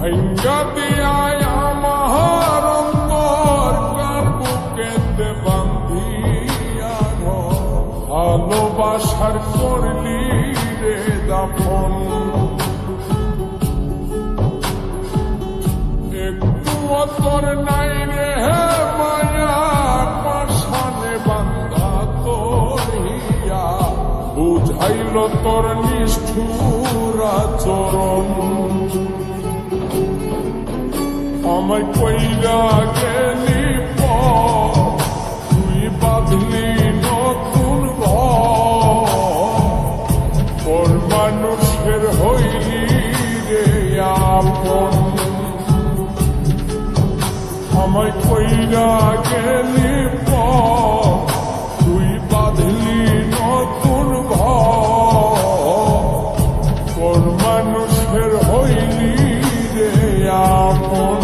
ভাঙ্গা দিয়ায় আমার অন্তর কার বুকেতে বান্ধিয়া ভালোবাসার করলি রে দাফন একটু তোর নাই রে মায়া পাশানে বান্ধা তোর হিয়া বুঝাইল তোর নিষ্ঠুর আচরণ আমায় কইরা গেলি তুই বাঁধলি নতুন ঘর মানুষের হইলি রে আপন আমায় কইরা গেলি তুই বাঁধলি নতুন ঘর মানুষের হইলি রে আপন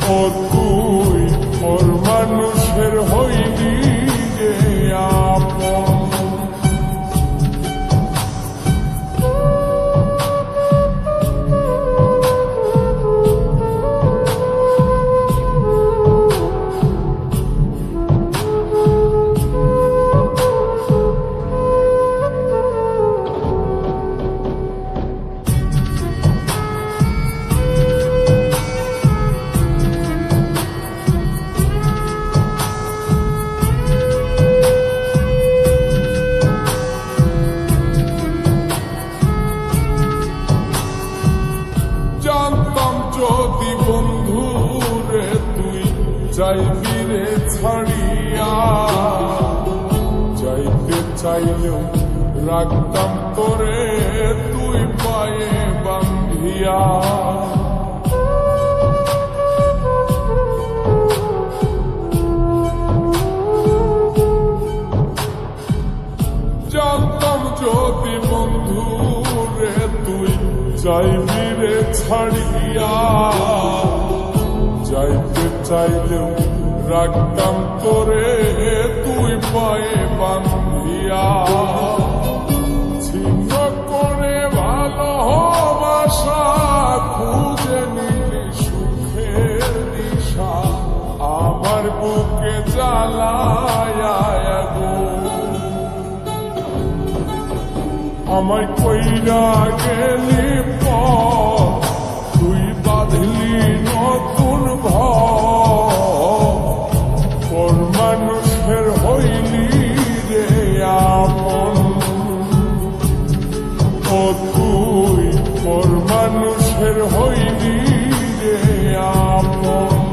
ও তুই ওর মানুষের হইলি রে আপন যদি বন্ধু রে তুই যাইবি রে ছাড়িয়া যাইতে চাইলেও রাখতাম তোরে তুই পায়ে বান্ধিয়া জানতাম যদি বন্ধু রে তুই যাইবি রে ছাড়িয়া যাইতে চাইলেও রাখতাম তোরে তুই পায়ে বান্ধিয়া ছিন্ন করে ভালোবাসা খুঁজে নিলি সুখের দিশা আমার বুকে জ্বালায় আমায় কইরা গেলি তুই বাঁধলি নতুন ঘর মানুষের হইলি রে আপন ও তুই ওর মানুষের হইলি রে আপন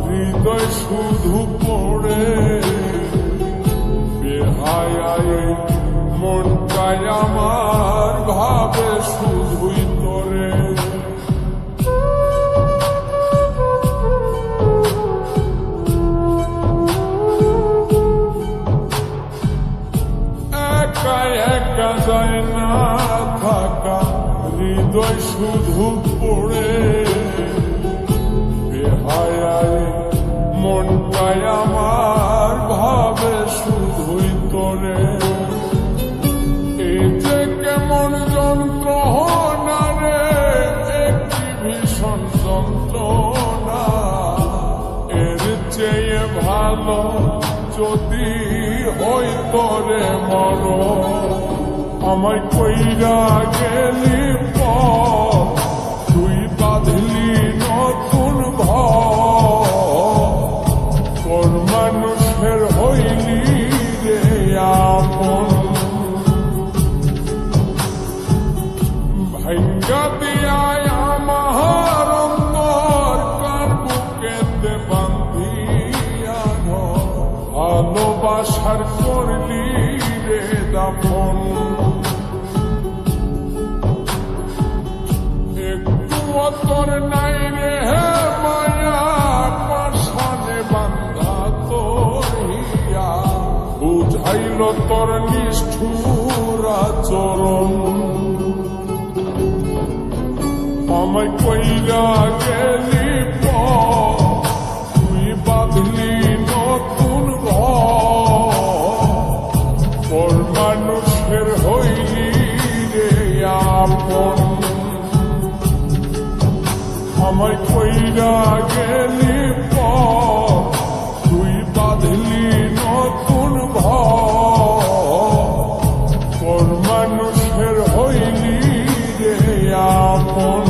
হৃদয় শুধু পড়ে বেহায় মনটাই আমার ভাবে শুধুই তোরে একা একা যায় না থাকা হৃদয় শুধু পড়ে বেহায় মনটাই আমার ভাবে শুধুই তোরে এই যে কেমন যন্ত্রণা রে একটি ভীষণ যন্ত্রণা এর চেয়ে ভালো যদি হই তোরে মর আমায় কইরা গেলি তুই বাঁধলি নতুন ঘর মানুষের হইলি রে আপন ভাঙ্গা দিয়ায় আমার অন্তর কার বুকেতে বান্ধিয়া আশার করলি রে দাফন একটু তোর নাই রে মায়া পাশানে বান্ধা তোর হিয়া বুঝাইল তোর নিষ্ঠুর আচরণ আমায় কইরা গেলি তুই বাঁধলি নতুন ঘর মানুষের হইলি রে আপন আমায় কইরা গেলি তুই বাঁধলি নতুন ঘর মানুষের হইলি রে আপন